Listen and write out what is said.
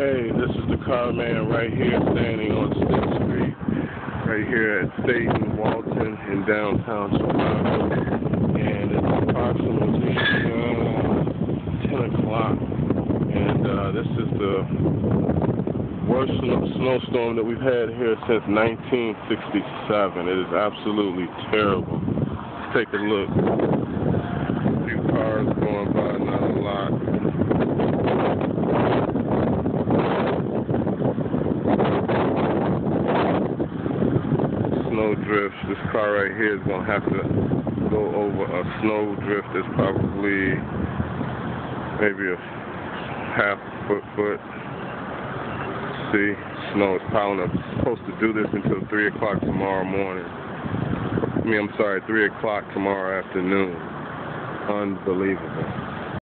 Hey, this is the car man right here standing on State Street, right here at Staten Walton in downtown Chicago. And it's approximately 10 o'clock. And this is the worst snowstorm that we've had here since 1967. It is absolutely terrible. Let's take a look. A few cars going by, not a lot. Snow drifts. This car right here is going to have to go over a snow drift that's probably maybe a half foot. See, snow is piling up. It's supposed to do this until 3 o'clock tomorrow morning. I'm sorry, 3 o'clock tomorrow afternoon. Unbelievable.